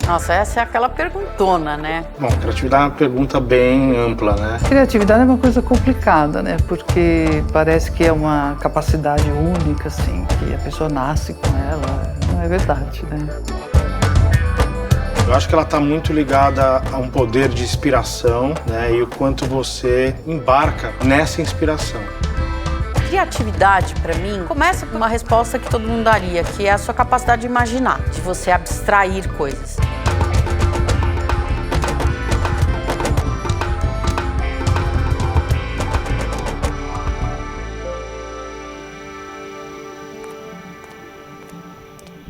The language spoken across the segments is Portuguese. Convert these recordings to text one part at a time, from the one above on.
Nossa, essa é aquela perguntona, né? Bom, criatividade é uma pergunta bem ampla, né? Criatividade é uma coisa complicada, né? Porque parece que é uma capacidade única, assim, que a pessoa nasce com ela. Não é verdade, né? Eu acho que ela está muito ligada a um poder de inspiração, né? E o quanto você embarca nessa inspiração. Criatividade, para mim, começa com uma resposta que todo mundo daria, que é a sua capacidade de imaginar, de você abstrair coisas.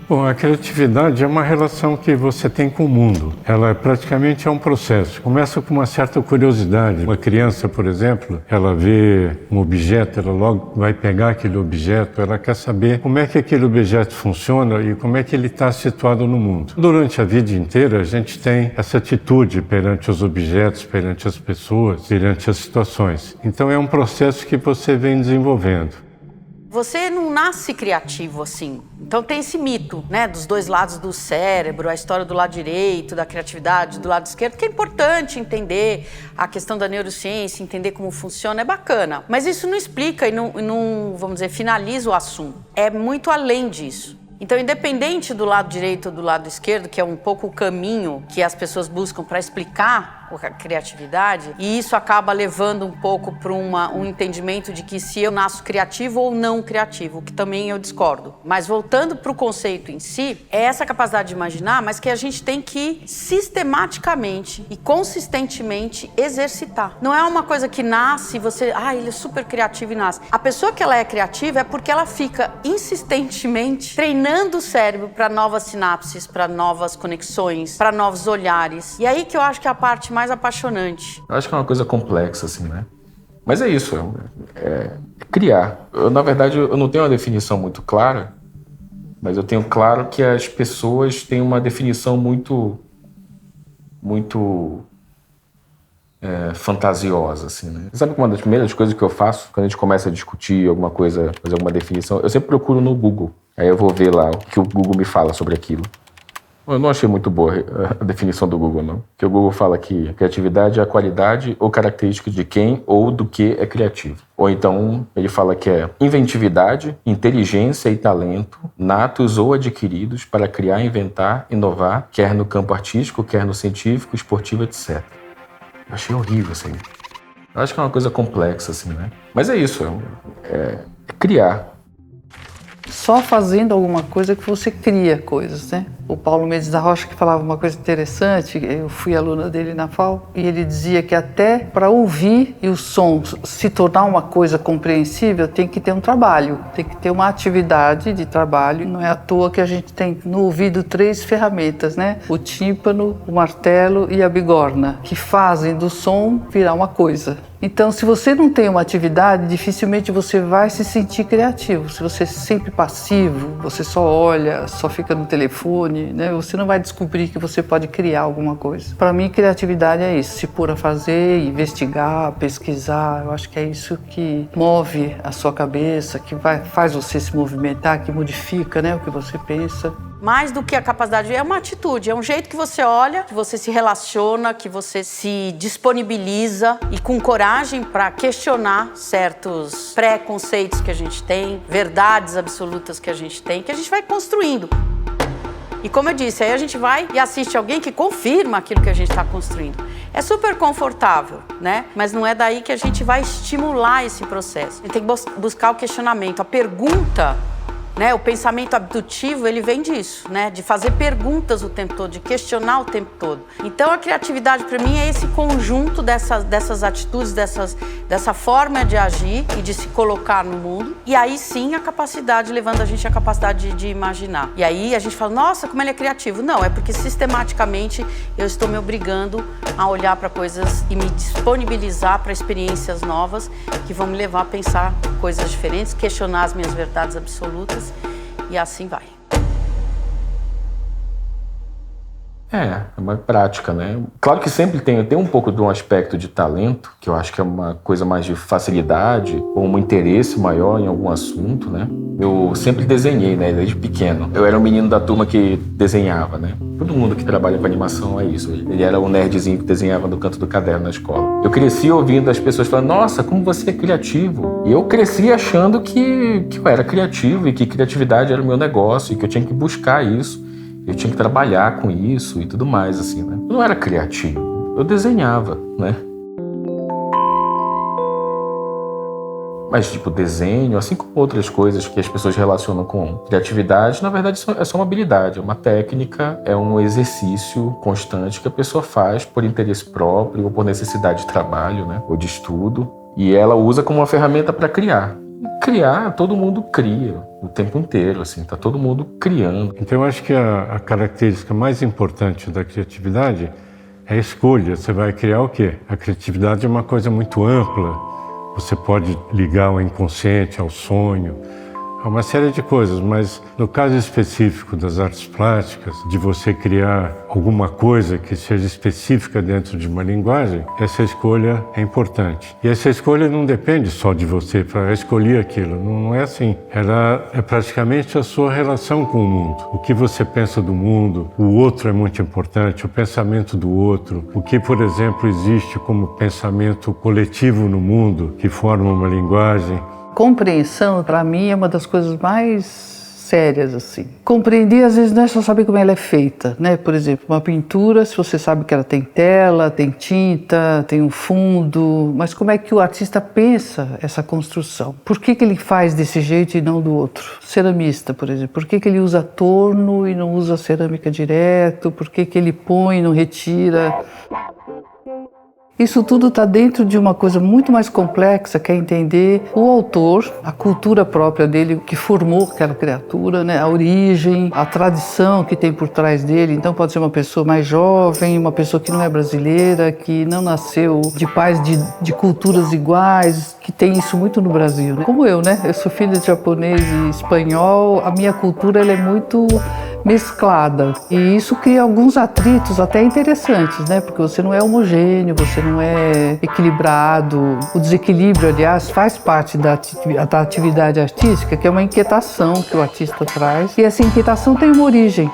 Bom, a criatividade é uma relação que você tem com o mundo. Ela praticamente é um processo. Começa com uma certa curiosidade. Uma criança, por exemplo, ela vê um objeto, ela logo vai pegar aquele objeto, ela quer saber como é que aquele objeto funciona e como é que ele está situado no mundo. Durante a vida inteira, a gente tem essa atitude perante os objetos, perante as pessoas, perante as situações. Então é um processo que você vem desenvolvendo. Você não nasce criativo assim. Então tem esse mito, né, dos dois lados do cérebro, a história do lado direito, da criatividade, do lado esquerdo, que é importante entender a questão da neurociência, entender como funciona, é bacana. Mas isso não explica e não, vamos dizer, finaliza o assunto. É muito além disso. Então, independente do lado direito ou do lado esquerdo, que é um pouco o caminho que as pessoas buscam para explicar a criatividade, e isso acaba levando um pouco para um entendimento de que se eu nasço criativo ou não criativo, que também eu discordo. Mas voltando para o conceito em si, é essa capacidade de imaginar, mas que a gente tem que sistematicamente e consistentemente exercitar. Não é uma coisa que nasce e você, ele é super criativo e nasce. A pessoa que ela é criativa é porque ela fica insistentemente treinando o cérebro para novas sinapses, para novas conexões, para novos olhares. E aí que eu acho que é a parte mais apaixonante. Eu acho que é uma coisa complexa, assim, né? Mas é isso, é criar. Na verdade, eu não tenho uma definição muito clara, mas eu tenho claro que as pessoas têm uma definição muito fantasiosa, assim, né? Sabe que uma das primeiras coisas que eu faço quando a gente começa a discutir alguma coisa, fazer alguma definição, eu sempre procuro no Google. Aí eu vou ver lá o que o Google me fala sobre aquilo. Eu não achei muito boa a definição do Google, não. Que o Google fala que criatividade é a qualidade ou característica de quem ou do que é criativo. Ou então ele fala que é inventividade, inteligência e talento, natos ou adquiridos para criar, inventar, inovar, quer no campo artístico, quer no científico, esportivo, etc. Eu achei horrível isso aí. Eu acho que é uma coisa complexa, assim, né? Mas é isso, é criar. Só fazendo alguma coisa que você cria coisas, né? O Paulo Mendes da Rocha, que falava uma coisa interessante, eu fui aluna dele na FAO, e ele dizia que até para ouvir e o som se tornar uma coisa compreensível, tem que ter um trabalho, tem que ter uma atividade de trabalho. Não é à toa que a gente tem no ouvido 3 ferramentas, né? O tímpano, o martelo e a bigorna, que fazem do som virar uma coisa. Então, se você não tem uma atividade, dificilmente você vai se sentir criativo. Se você é sempre passivo, você só olha, só fica no telefone, né? Você não vai descobrir que você pode criar alguma coisa. Para mim, criatividade é isso, se pôr a fazer, investigar, pesquisar. Eu acho que é isso que move a sua cabeça, que faz você se movimentar, que modifica, né, o que você pensa. Mais do que a capacidade, é uma atitude, é um jeito que você olha, que você se relaciona, que você se disponibiliza e com coragem para questionar certos preconceitos que a gente tem, verdades absolutas que a gente tem, que a gente vai construindo. E como eu disse, aí a gente vai e assiste alguém que confirma aquilo que a gente está construindo. É super confortável, né? Mas não é daí que a gente vai estimular esse processo. A gente tem que buscar o questionamento, a pergunta. Né, o pensamento abdutivo, ele vem disso, né, de fazer perguntas o tempo todo, de questionar o tempo todo. Então, a criatividade, para mim, é esse conjunto dessas atitudes, dessa forma de agir e de se colocar no mundo. E aí, sim, a capacidade, levando a gente à capacidade de imaginar. E aí, a gente fala, nossa, como ele é criativo. Não, é porque, sistematicamente, eu estou me obrigando a olhar para coisas e me disponibilizar para experiências novas que vão me levar a pensar coisas diferentes, questionar as minhas verdades absolutas. E assim vai. É uma prática, né? Claro que sempre tem um pouco de um aspecto de talento, que eu acho que é uma coisa mais de facilidade ou um interesse maior em algum assunto, né? Eu sempre desenhei, né? Desde pequeno. Eu era um menino da turma que desenhava, né? Todo mundo que trabalha com animação é isso. Ele era o nerdzinho que desenhava no canto do caderno na escola. Eu cresci ouvindo as pessoas falando, nossa, como você é criativo. E eu cresci achando que eu era criativo e que criatividade era o meu negócio e que eu tinha que buscar isso. Eu tinha que trabalhar com isso e tudo mais, assim, né? Eu não era criativo, eu desenhava, né? Mas, tipo, desenho, assim como outras coisas que as pessoas relacionam com criatividade, na verdade é só uma habilidade, é uma técnica, é um exercício constante que a pessoa faz por interesse próprio ou por necessidade de trabalho, né? Ou de estudo. E ela usa como uma ferramenta para criar. Criar, todo mundo cria o tempo inteiro, assim, tá todo mundo criando. Então eu acho que a característica mais importante da criatividade é a escolha. Você vai criar o quê? A criatividade é uma coisa muito ampla. Você pode ligar ao inconsciente, ao sonho, a uma série de coisas, mas no caso específico das artes plásticas, de você criar alguma coisa que seja específica dentro de uma linguagem, essa escolha é importante. E essa escolha não depende só de você para escolher aquilo, não é assim. Ela é praticamente a sua relação com o mundo. O que você pensa do mundo, o outro é muito importante, o pensamento do outro, o que, por exemplo, existe como pensamento coletivo no mundo, que forma uma linguagem. Compreensão, para mim, é uma das coisas mais sérias, assim. Compreender, às vezes, não é só saber como ela é feita, né? Por exemplo, uma pintura, se você sabe que ela tem tela, tem tinta, tem um fundo, mas como é que o artista pensa essa construção? Por que ele faz desse jeito e não do outro? Ceramista, por exemplo, por que ele usa torno e não usa cerâmica direto? Por que ele põe e não retira? Isso tudo está dentro de uma coisa muito mais complexa, que é entender o autor, a cultura própria dele, que formou aquela criatura, né? A origem, a tradição que tem por trás dele. Então pode ser uma pessoa mais jovem, uma pessoa que não é brasileira, que não nasceu de pais de culturas iguais, que tem isso muito no Brasil, né? Como eu, né? Eu sou filha de japonês e espanhol, a minha cultura ela é muito mesclada. E isso cria alguns atritos até interessantes, né? Porque você não é homogêneo, você não é equilibrado. O desequilíbrio, aliás, faz parte da atividade artística, que é uma inquietação que o artista traz. E essa inquietação tem uma origem.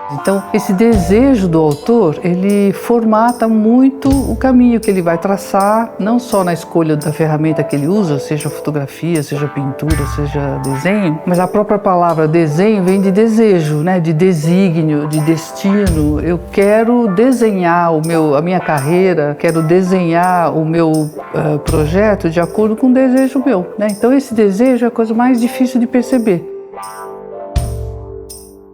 Então, esse desejo do autor, ele formata muito o caminho que ele vai traçar, não só na escolha da ferramenta que ele usa, seja fotografia, seja pintura, seja desenho, mas a própria palavra desenho vem de desejo, né? De desígnio, de destino. Eu quero desenhar a minha carreira, quero desenhar o meu projeto de acordo com o desejo meu, né? Então, esse desejo é a coisa mais difícil de perceber.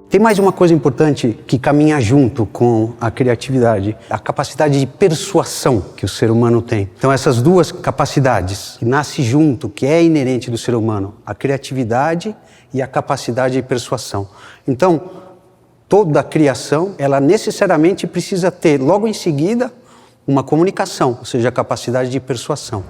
Tem mais uma coisa importante que caminha junto com a criatividade, a capacidade de persuasão que o ser humano tem. Então essas duas capacidades que nascem junto, que é inerente do ser humano, a criatividade e a capacidade de persuasão. Então toda a criação, ela necessariamente precisa ter logo em seguida uma comunicação, ou seja, a capacidade de persuasão.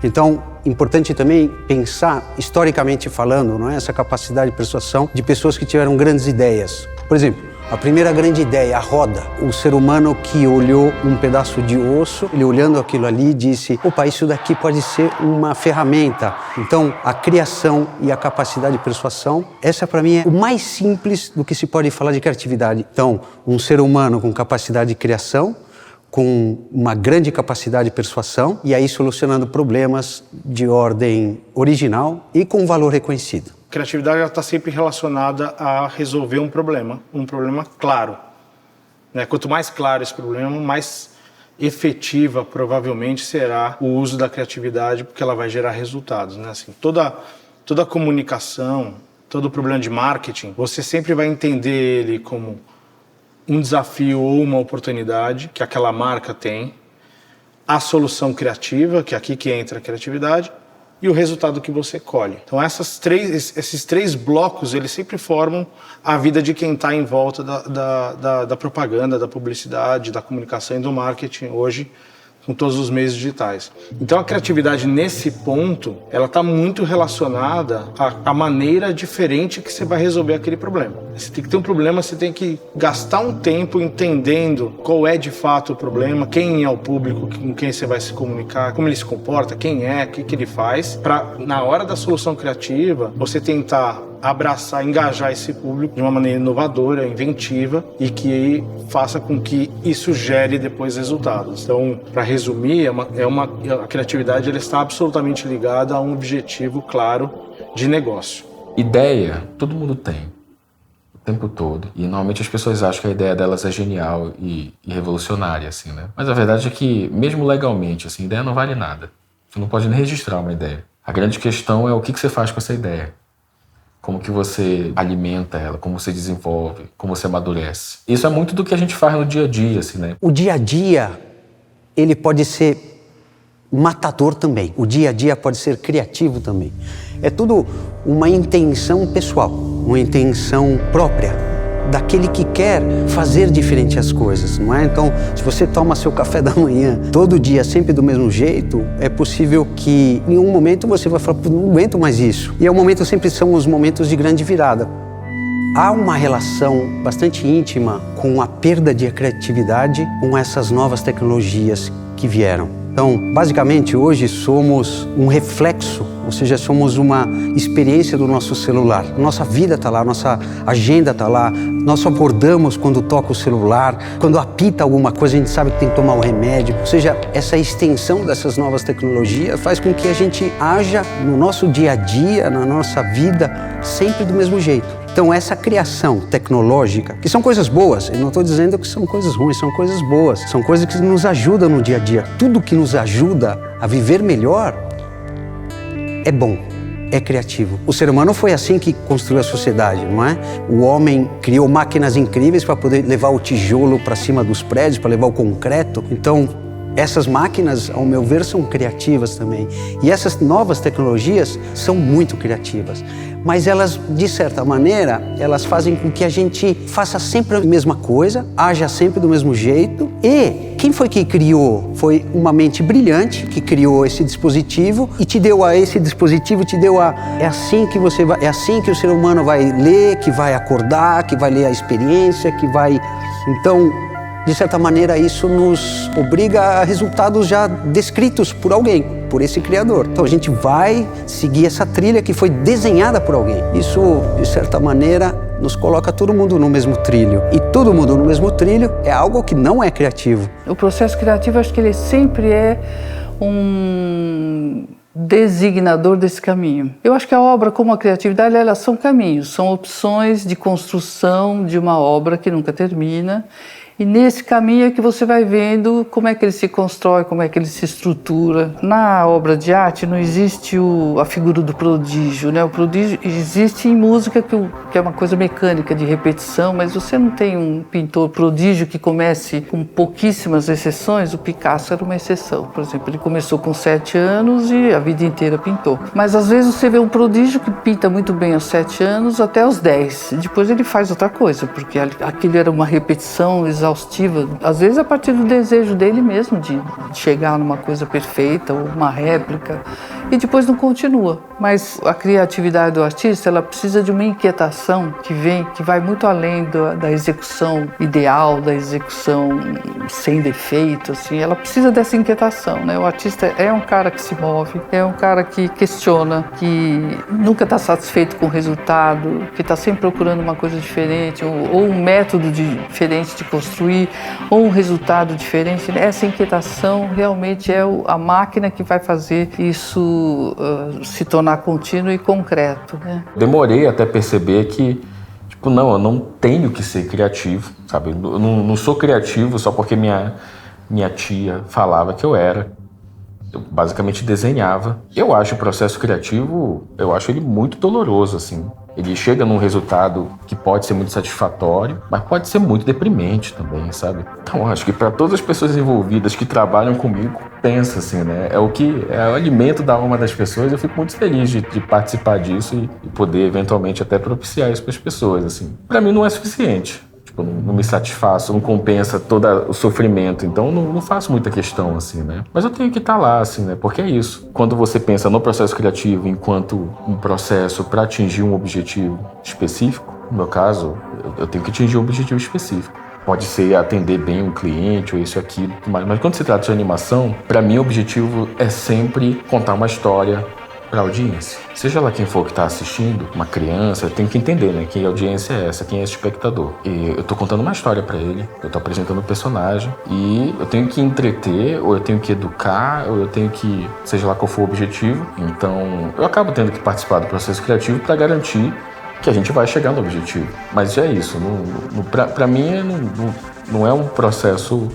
Então, importante também pensar, historicamente falando, não é? Essa capacidade de persuasão de pessoas que tiveram grandes ideias. Por exemplo, a primeira grande ideia, a roda. O ser humano que olhou um pedaço de osso, ele olhando aquilo ali disse, opa, isso daqui pode ser uma ferramenta. Então, a criação e a capacidade de persuasão, essa para mim é o mais simples do que se pode falar de criatividade. Então, um ser humano com capacidade de criação, com uma grande capacidade de persuasão e aí solucionando problemas de ordem original e com valor reconhecido. A criatividade está sempre relacionada a resolver um problema claro. Né? Quanto mais claro esse problema, mais efetiva provavelmente será o uso da criatividade, porque ela vai gerar resultados. Né? Assim, toda comunicação, todo problema de marketing, você sempre vai entender ele como um desafio ou uma oportunidade que aquela marca tem, a solução criativa, que é aqui que entra a criatividade, e o resultado que você colhe. Então esses três blocos, eles sempre formam a vida de quem está em volta da propaganda, da publicidade, da comunicação e do marketing hoje com todos os meios digitais. Então a criatividade nesse ponto, ela está muito relacionada à maneira diferente que você vai resolver aquele problema. Você tem que ter um problema, você tem que gastar um tempo entendendo qual é de fato o problema, quem é o público com quem você vai se comunicar, como ele se comporta, quem é, o que ele faz, para na hora da solução criativa, você tentar abraçar, engajar esse público de uma maneira inovadora, inventiva e que faça com que isso gere depois resultados. Então, para resumir, a criatividade ela está absolutamente ligada a um objetivo claro de negócio. Ideia, todo mundo tem, o tempo todo. E normalmente as pessoas acham que a ideia delas é genial e revolucionária, assim, né? Mas a verdade é que, mesmo legalmente, assim, ideia não vale nada. Você não pode nem registrar uma ideia. A grande questão é o que você faz com essa ideia. Como que você alimenta ela, como você desenvolve, como você amadurece. Isso é muito do que a gente faz no dia a dia, assim, né? O dia a dia, ele pode ser matador também. O dia a dia pode ser criativo também. É tudo uma intenção pessoal, uma intenção própria daquele que quer fazer diferente as coisas, não é? Então, se você toma seu café da manhã todo dia, sempre do mesmo jeito, é possível que em um momento você vai falar, não aguento mais isso. E é o momento, sempre são os momentos de grande virada. Há uma relação bastante íntima com a perda de criatividade com essas novas tecnologias que vieram. Então, basicamente, hoje somos um reflexo, ou seja, somos uma experiência do nosso celular. Nossa vida está lá, nossa agenda está lá, nós abordamos quando toca o celular, quando apita alguma coisa, a gente sabe que tem que tomar o remédio. Ou seja, essa extensão dessas novas tecnologias faz com que a gente haja no nosso dia a dia, na nossa vida, sempre do mesmo jeito. Então, essa criação tecnológica, que são coisas boas, eu não estou dizendo que são coisas ruins, são coisas boas, são coisas que nos ajudam no dia a dia. Tudo que nos ajuda a viver melhor é bom, é criativo. O ser humano foi assim que construiu a sociedade, não é? O homem criou máquinas incríveis para poder levar o tijolo para cima dos prédios, para levar o concreto. Então, essas máquinas, ao meu ver, são criativas também. E essas novas tecnologias são muito criativas. Mas elas, de certa maneira, elas fazem com que a gente faça sempre a mesma coisa, haja sempre do mesmo jeito. E quem foi que criou? Foi uma mente brilhante que criou esse dispositivo e te deu a esse dispositivo, te deu a... É assim que você vai, é assim que o ser humano vai ler, que vai acordar, que vai ler a experiência, que vai... Então, de certa maneira, isso nos obriga a resultados já descritos por alguém, por esse criador. Então a gente vai seguir essa trilha que foi desenhada por alguém. Isso, de certa maneira, nos coloca todo mundo no mesmo trilho. E todo mundo no mesmo trilho é algo que não é criativo. O processo criativo, acho que ele sempre é um designador desse caminho. Eu acho que a obra, como a criatividade, elas são caminhos, são opções de construção de uma obra que nunca termina. E nesse caminho é que você vai vendo como é que ele se constrói, como é que ele se estrutura. Na obra de arte não existe a figura do prodígio, né? O prodígio existe em música, que é uma coisa mecânica, de repetição, mas você não tem um pintor prodígio que comece com pouquíssimas exceções. O Picasso era uma exceção, por exemplo. Ele começou com 7 anos e a vida inteira pintou. Mas às vezes você vê um prodígio que pinta muito bem aos 7 anos até aos 10. Depois ele faz outra coisa, porque aquilo era uma repetição exaustiva, às vezes a partir do desejo dele mesmo de chegar numa coisa perfeita ou uma réplica, e depois não continua. Mas a criatividade do artista, ela precisa de uma inquietação que vai muito além da execução ideal, da execução sem defeito, assim. Ela precisa dessa inquietação, né? O artista é um cara que se move, é um cara que questiona, que nunca está satisfeito com o resultado, que está sempre procurando uma coisa diferente, ou um método diferente de construir, ou um resultado diferente. Essa inquietação realmente é a máquina que vai fazer isso se tornar contínuo e concreto, né? Demorei até perceber que, eu não tenho que ser criativo, sabe? Eu não sou criativo só porque minha tia falava que eu era. Eu basicamente desenhava. Eu acho o processo criativo, ele muito doloroso, assim. Ele chega num resultado que pode ser muito satisfatório, mas pode ser muito deprimente também, sabe? Então, acho que para todas as pessoas envolvidas que trabalham comigo, pensa assim, né? É o alimento da alma das pessoas. Eu fico muito feliz de participar disso e poder, eventualmente, até propiciar isso para as pessoas, assim. Para mim não é suficiente. eu não me satisfaço, não compensa todo o sofrimento. Então, não faço muita questão, assim, né? Mas eu tenho que estar lá, assim, né? Porque é isso. Quando você pensa no processo criativo enquanto um processo para atingir um objetivo específico, no meu caso, eu tenho que atingir um objetivo específico. Pode ser atender bem um cliente ou isso ou aquilo, mas quando se trata de animação, para mim o objetivo é sempre contar uma história para a audiência. Seja lá quem for que está assistindo, uma criança, tem que entender, né, que audiência é essa, quem é esse espectador. E eu estou contando uma história para ele, eu estou apresentando um personagem e eu tenho que entreter, ou eu tenho que educar, ou eu tenho que, seja lá qual for o objetivo. Então, eu acabo tendo que participar do processo criativo para garantir que a gente vai chegar no objetivo. Mas já é isso, para mim não é um processo,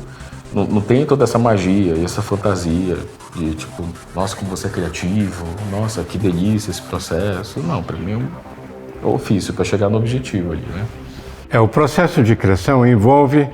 não tem toda essa magia e essa fantasia de tipo, nossa, como você é criativo, nossa, que delícia esse processo. Não, para mim é um ofício para chegar no objetivo ali, né? O processo de criação envolve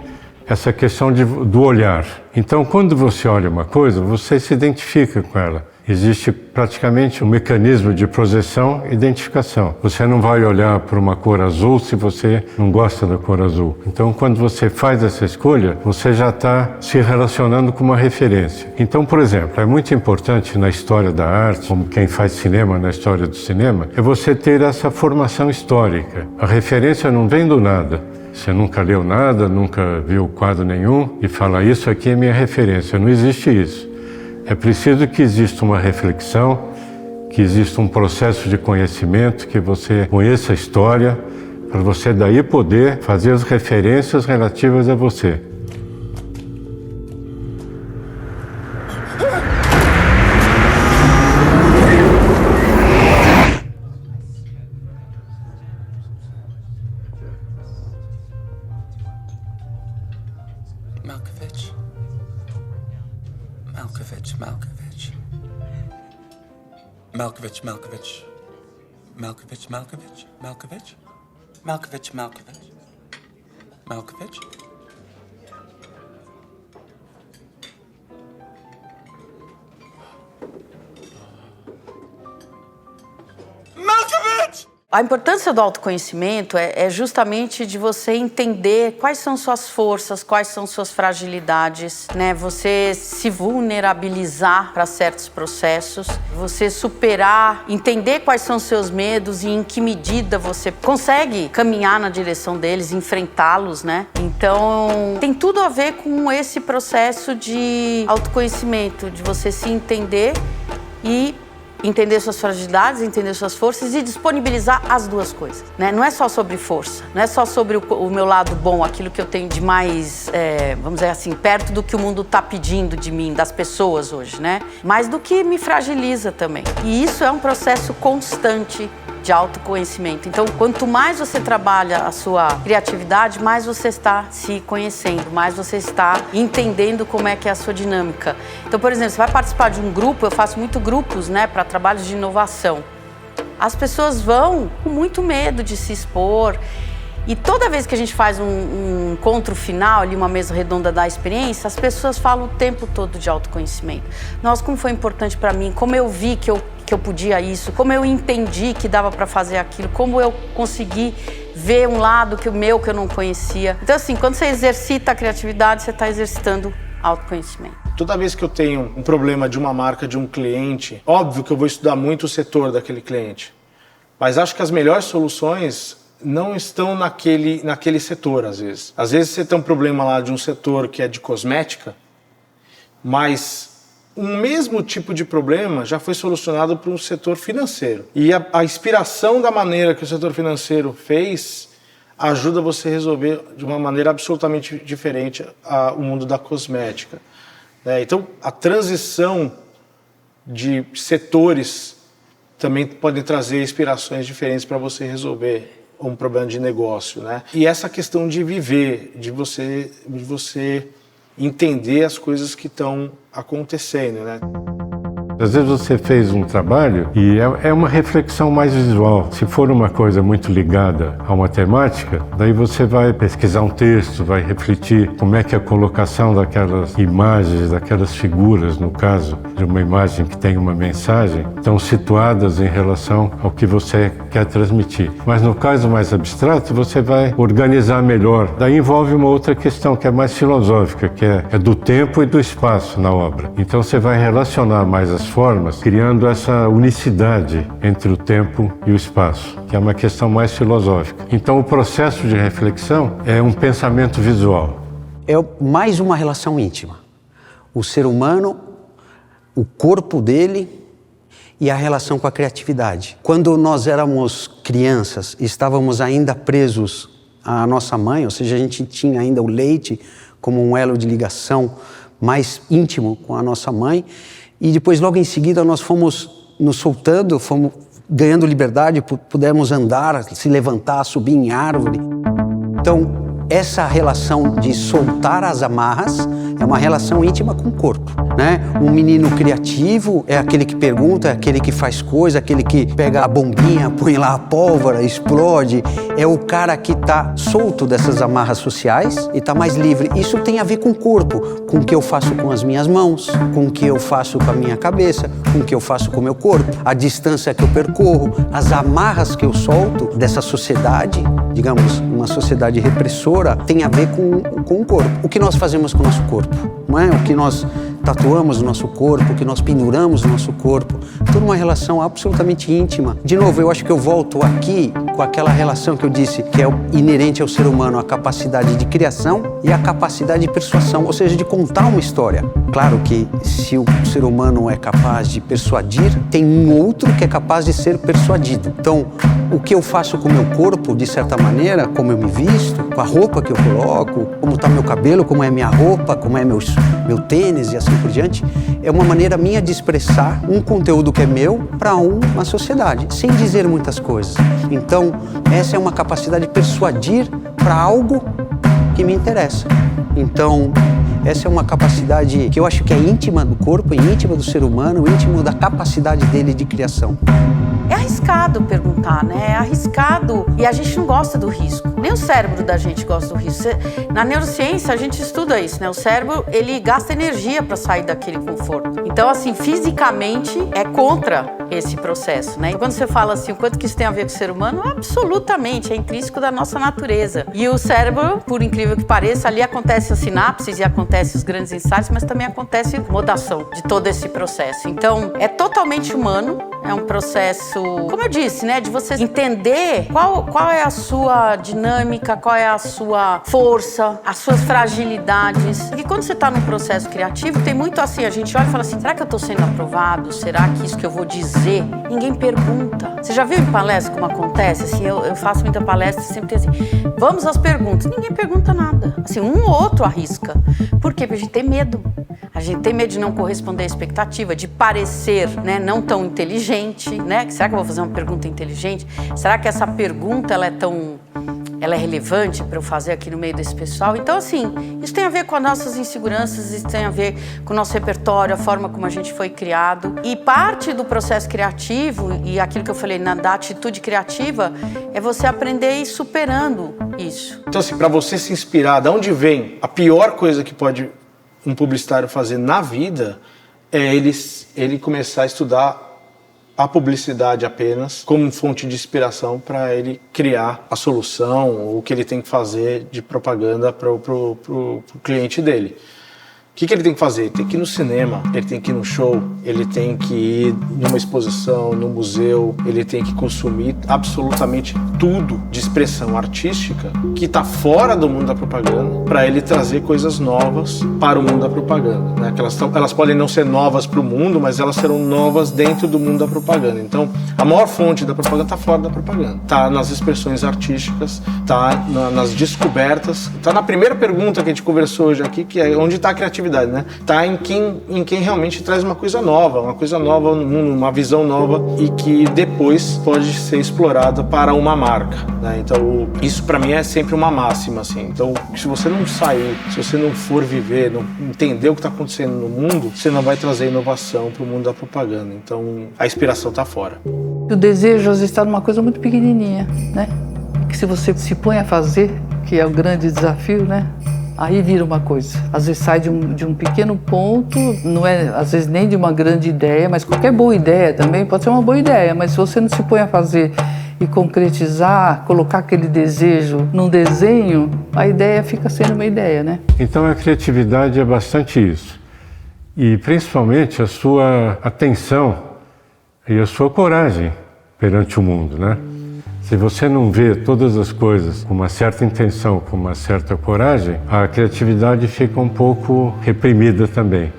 essa questão do olhar. Então, quando você olha uma coisa, você se identifica com ela. Existe praticamente um mecanismo de projeção e identificação. Você não vai olhar para uma cor azul se você não gosta da cor azul. Então, quando você faz essa escolha, você já está se relacionando com uma referência. Então, por exemplo, é muito importante na história da arte, como quem faz cinema na história do cinema, é você ter essa formação histórica. A referência não vem do nada. Você nunca leu nada, nunca viu quadro nenhum e fala, isso aqui é minha referência. Não existe isso. É preciso que exista uma reflexão, que exista um processo de conhecimento, que você conheça a história, para você daí poder fazer as referências relativas a você. A importância do autoconhecimento é justamente de você entender quais são suas forças, quais são suas fragilidades, né? Você se vulnerabilizar para certos processos, você superar, entender quais são seus medos e em que medida você consegue caminhar na direção deles, enfrentá-los, né? Então, tem tudo a ver com esse processo de autoconhecimento, de você se entender e entender suas fragilidades, entender suas forças e disponibilizar as duas coisas, né? Não é só sobre força, não é só sobre o meu lado bom, aquilo que eu tenho de mais, vamos dizer assim, perto do que o mundo está pedindo de mim, das pessoas hoje, né? Mas do que me fragiliza também. E isso é um processo constante de autoconhecimento. Então, quanto mais você trabalha a sua criatividade, mais você está se conhecendo, mais você está entendendo como é que é a sua dinâmica. Então, por exemplo, você vai participar de um grupo, eu faço muito grupos, né, para trabalhos de inovação. As pessoas vão com muito medo de se expor. E toda vez que a gente faz um encontro final, ali uma mesa redonda da experiência, as pessoas falam o tempo todo de autoconhecimento. Nossa, como foi importante para mim, como eu vi que eu podia isso, como eu entendi que dava para fazer aquilo, como eu consegui ver um lado que eu não conhecia. Então, assim, quando você exercita a criatividade, você está exercitando autoconhecimento. Toda vez que eu tenho um problema de uma marca, de um cliente, óbvio que eu vou estudar muito o setor daquele cliente. Mas acho que as melhores soluções não estão naquele setor, às vezes. Às vezes você tem um problema lá de um setor que é de cosmética, mas o mesmo tipo de problema já foi solucionado para um setor financeiro. E a inspiração da maneira que o setor financeiro fez ajuda você a resolver de uma maneira absolutamente diferente o mundo da cosmética. Então, a transição de setores também pode trazer inspirações diferentes para você resolver um problema de negócio, né? E essa questão de viver, de você entender as coisas que estão acontecendo, né? Às vezes você fez um trabalho e é uma reflexão mais visual. Se for uma coisa muito ligada a uma temática, daí você vai pesquisar um texto, vai refletir como é que é a colocação daquelas imagens, daquelas figuras, no caso de uma imagem que tem uma mensagem, estão situadas em relação ao que você quer transmitir. Mas no caso mais abstrato, você vai organizar melhor. Daí envolve uma outra questão que é mais filosófica, que é do tempo e do espaço na obra. Então você vai relacionar mais as formas, criando essa unicidade entre o tempo e o espaço, que é uma questão mais filosófica. Então o processo de reflexão é um pensamento visual. É mais uma relação íntima. O ser humano, o corpo dele e a relação com a criatividade. Quando nós éramos crianças e estávamos ainda presos à nossa mãe, ou seja, a gente tinha ainda o leite como um elo de ligação mais íntimo com a nossa mãe, e depois logo em seguida nós fomos nos soltando, fomos ganhando liberdade, pudemos andar, se levantar, subir em árvore. Então, essa relação de soltar as amarras é uma relação íntima com o corpo, né? Um menino criativo é aquele que pergunta, é aquele que faz coisa, aquele que pega a bombinha, põe lá a pólvora, explode. É o cara que está solto dessas amarras sociais e está mais livre. Isso tem a ver com o corpo, com o que eu faço com as minhas mãos, com o que eu faço com a minha cabeça, com o que eu faço com o meu corpo, a distância que eu percorro, as amarras que eu solto dessa sociedade, digamos, uma sociedade repressora, tem a ver com o corpo. O que nós fazemos com o nosso corpo, não é? O que nós tatuamos no nosso corpo, o que nós penduramos no nosso corpo, toda uma relação absolutamente íntima. De novo, eu acho que eu volto aqui com aquela relação que eu disse, que é inerente ao ser humano, a capacidade de criação e a capacidade de persuasão, ou seja, de contar uma história. Claro que se o ser humano é capaz de persuadir, tem um outro que é capaz de ser persuadido. Então, o que eu faço com o meu corpo, de certa maneira, como eu me visto, com a roupa que eu coloco, como está meu cabelo, como é minha roupa, como é meu tênis e assim por diante, é uma maneira minha de expressar um conteúdo que é meu para uma sociedade, sem dizer muitas coisas. Então, essa é uma capacidade de persuadir para algo que me interessa. Então, essa é uma capacidade que eu acho que é íntima do corpo, íntima do ser humano, íntima da capacidade dele de criação. É arriscado perguntar, né? É arriscado e a gente não gosta do risco. Nem o cérebro da gente gosta do risco. Na neurociência a gente estuda isso, né? O cérebro, ele gasta energia para sair daquele conforto. Então, assim, fisicamente é contra esse processo, né? Quando você fala assim, o quanto que isso tem a ver com o ser humano, absolutamente, é intrínseco da nossa natureza. E o cérebro, por incrível que pareça, ali acontece as sinapses e acontece os grandes insights, mas também acontece a modação de todo esse processo. Então, é totalmente humano, é um processo, como eu disse, né, de você entender qual é a sua dinâmica, qual é a sua força, as suas fragilidades. Porque quando você está num processo criativo, tem muito assim, a gente olha e fala assim, será que eu estou sendo aprovado? Será que isso que eu vou dizer? Ninguém pergunta. Você já viu em palestra como acontece? Assim, eu faço muita palestra e sempre tem assim, vamos às perguntas. Ninguém pergunta nada. Assim, um ou outro arrisca. Por quê? Porque a gente tem medo. A gente tem medo de não corresponder à expectativa, de parecer, né, não tão inteligente, né? Será que eu vou fazer uma pergunta inteligente? Será que essa pergunta ela é relevante para eu fazer aqui no meio desse pessoal? Então, assim, isso tem a ver com as nossas inseguranças, isso tem a ver com o nosso repertório, a forma como a gente foi criado. E parte do processo criativo, e aquilo que eu falei da atitude criativa, é você aprender a ir superando isso. Então, assim, para você se inspirar, de onde vem a pior coisa que pode um publicitário fazer na vida é ele começar a estudar a publicidade apenas como fonte de inspiração para ele criar a solução ou o que ele tem que fazer de propaganda para o cliente dele. O que ele tem que fazer? Ele tem que ir no cinema, ele tem que ir no show, ele tem que ir numa exposição, no museu, ele tem que consumir absolutamente tudo de expressão artística que está fora do mundo da propaganda para ele trazer coisas novas para o mundo da propaganda, né? Que elas podem não ser novas para o mundo, mas elas serão novas dentro do mundo da propaganda. Então, a maior fonte da propaganda está fora da propaganda, está nas expressões artísticas, está nas descobertas, está na primeira pergunta que a gente conversou hoje aqui, que é onde está a criatividade criatividade, né? Tá em quem realmente traz uma coisa nova no mundo, uma visão nova e que depois pode ser explorada para uma marca, né? Então, isso para mim é sempre uma máxima, assim. Então, se você não sair, se você não for viver, não entender o que está acontecendo no mundo, você não vai trazer inovação para o mundo da propaganda. Então, a inspiração está fora. O desejo às vezes está numa coisa muito pequenininha, né? Que se você se põe a fazer, que é o grande desafio, né? Aí vira uma coisa. Às vezes sai de um pequeno ponto, não é às vezes nem de uma grande ideia, mas qualquer boa ideia também pode ser uma boa ideia, mas se você não se põe a fazer e concretizar, colocar aquele desejo num desenho, a ideia fica sendo uma ideia, né? Então a criatividade é bastante isso. E principalmente a sua atenção e a sua coragem perante o mundo, né? Se você não vê todas as coisas com uma certa intenção, com uma certa coragem, a criatividade fica um pouco reprimida também.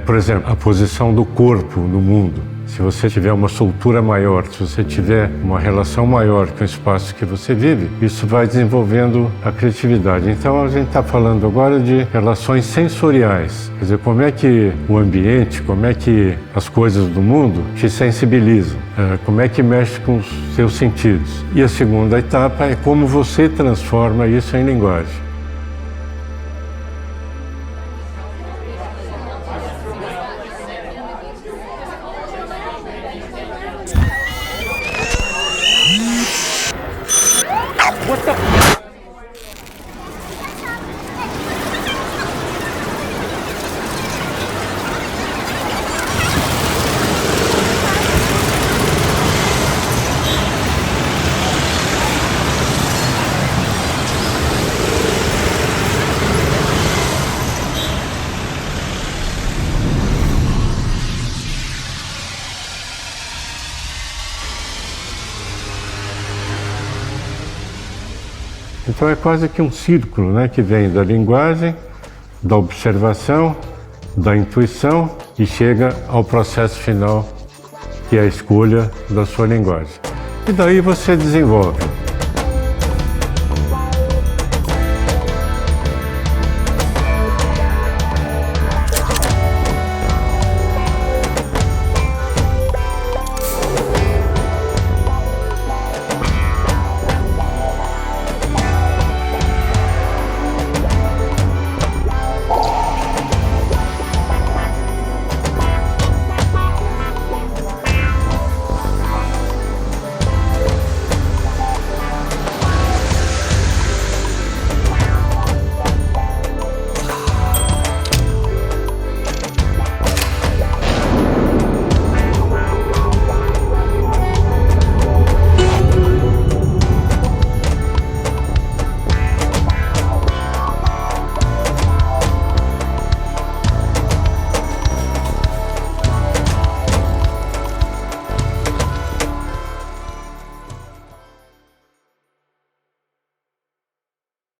Por exemplo, a posição do corpo no mundo. Se você tiver uma soltura maior, se você tiver uma relação maior com o espaço que você vive, isso vai desenvolvendo a criatividade. Então a gente está falando agora de relações sensoriais. Quer dizer, como é que o ambiente, como é que as coisas do mundo te sensibilizam, como é que mexe com os seus sentidos. E a segunda etapa é como você transforma isso em linguagem. Então é quase que um círculo, né, que vem da linguagem, da observação, da intuição e chega ao processo final, que é a escolha da sua linguagem. E daí você desenvolve